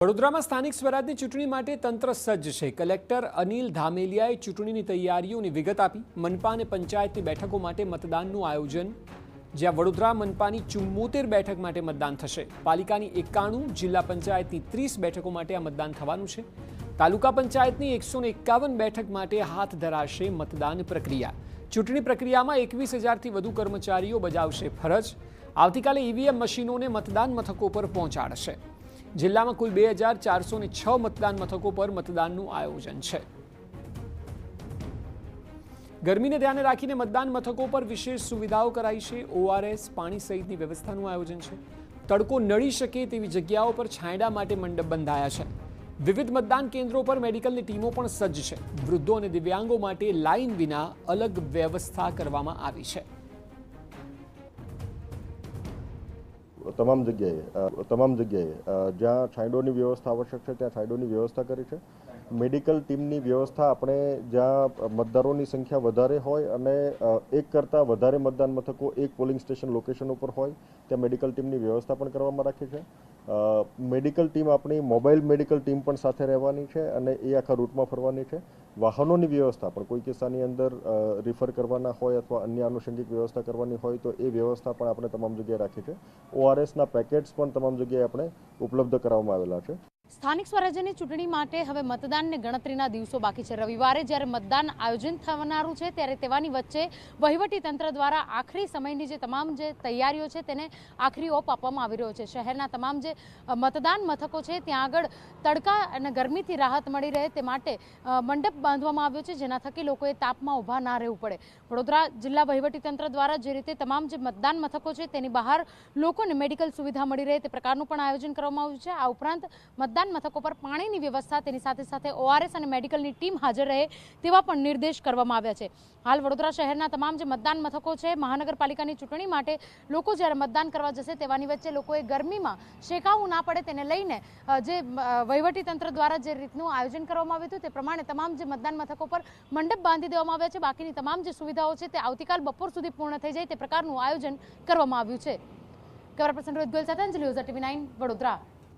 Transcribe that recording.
વડોદરામાં સ્થાનિક સ્વરાજની ચૂંટણી માટે તંત્ર સજ્જ છે। કલેક્ટર અનિલ ધામેલિયાએ ચૂંટણીની તૈયારીઓની વિગત આપી। મનપા અને પંચાયતની બેઠકો માટે મતદાનનું આયોજન, જ્યાં વડોદરા મનપાની 74 બેઠક માટે મતદાન થશે। પાલિકાની 91, જિલ્લા પંચાયતની 30 બેઠકો માટે આ મતદાન થવાનું છે। તાલુકા પંચાયતની 151 બેઠક માટે હાથ ધરાશે મતદાન પ્રક્રિયા। ચૂંટણી પ્રક્રિયામાં 21,000થી વધુ કર્મચારીઓ બજાવશે ફરજ। આવતીકાલે ઈવીએમ મશીનોને મતદાન મથકો પર પહોંચાડશે। જિલ્લામાં કુલ 2,406 મતદાન મથકો પર મતદાનનું આયોજન છે। ગરમીને ધ્યાને રાખીને મતદાન મથકો પર વિશેષ સુવિધાઓ કરાઈ છે। ઓઆરએસ, પાણી સહિતની વ્યવસ્થાનું આયોજન છે। તડકો નડી શકે તેવી જગ્યાઓ પર છાંયડા માટે મંડપ બંધાયા છે। વિવિધ મતદાન કેન્દ્રો પર મેડિકલની ટીમો પણ સજ્જ છે। વૃદ્ધો અને દિવ્યાંગો માટે લાઇન વિના અલગ વ્યવસ્થા કરવામાં આવી છે। તમામ જગ્યાએ જ્યાં છાંયડોની વ્યવસ્થા આવશ્યક છે ત્યાં છાંયડોની વ્યવસ્થા કરી છે। મેડિકલ ટીમની વ્યવસ્થા આપણે જ્યાં મતદારોની સંખ્યા વધારે હોય અને એક કરતાં વધારે મતદાન મથકો એક પોલિંગ સ્ટેશન લોકેશન ઉપર હોય ત્યાં મેડિકલ ટીમની વ્યવસ્થા પણ કરવામાં રાખી છે। મેડિકલ ટીમ આપણી મોબાઈલ મેડિકલ ટીમ પણ સાથે રહેવાની છે અને એ આખા રૂટમાં ફરવાની છે। વાહનોની વ્યવસ્થા પણ કોઈ કિસ્સાની અંદર રિફર કરવાના હોય અથવા અન્ય આનુષંગિક વ્યવસ્થા કરવાની હોય તો એ વ્યવસ્થા પણ આપણે તમામ જગ્યાએ રાખી છે। ઓઆરએસના પેકેટ્સ પણ તમામ જગ્યાએ આપણે ઉપલબ્ધ કરાવવામાં આવેલા છે। સ્થાનિક સ્વરાજ્યની ચૂંટણી માટે હવે મતદાનને ગણતરીના દિવસો બાકી છે। રવિવારે જ્યારે મતદાન આયોજન થનારું છે ત્યારે તેવાની વચ્ચે વહીવટી તંત્ર દ્વારા આખરી સમયની જે તમામ તૈયારીઓ છે તેને આખરી ઓપ આપવામાં આવી રહ્યો છે। શહેરના તમામ જે મતદાન મથકો છે ત્યાં આગળ તડકા અને ગરમીથી રાહત મળી રહે તે માટે મંડપ બાંધવામાં આવ્યો છે, જેના થકી લોકોએ તાપમાં ઊભા ના રહેવું પડે। વડોદરા જિલ્લા વહીવટી તંત્ર દ્વારા જે રીતે તમામ જે મતદાન મથકો છે તેની બહાર લોકોને મેડિકલ સુવિધા મળી રહે તે પ્રકારનું પણ આયોજન કરવામાં આવ્યું છે। આ ઉપરાંત મતદાન મથકો પર પાણીની વ્યવસ્થા, તેની સાથે સાથે ઓઆરએસ અને મેડિકલની ટીમ હાજર રહે તેવા પણ નિર્દેશ કરવામાં આવ્યા છે। હાલ વડોદરા શહેરના તમામ જે મતદાન મથકો છે, મહાનગરપાલિકાની ચૂંટણી માટે લોકો જ્યારે મતદાન કરવા જશે તેવાની વચ્ચે લોકોએ ગરમીમાં શેકાવું ના પડે તેને લઈને જે વહીવટી તંત્ર દ્વારા જે રીતનું આયોજન કરવામાં આવ્યું હતું તે પ્રમાણે તમામ જે મતદાન મથકો પર મંડપ બાંધી દેવામાં આવ્યા છે। બાકીની તમામ જે સુવિધાઓ છે તે આવતીકાલ બપોર સુધી પૂર્ણ થઈ જાય તે પ્રકારનું આયોજન કરવામાં આવ્યું છે। કેમેરા પર્સન રોહિત ગોયલ સાથે અંજલિ ઓઝા, TV9 વડોદરા।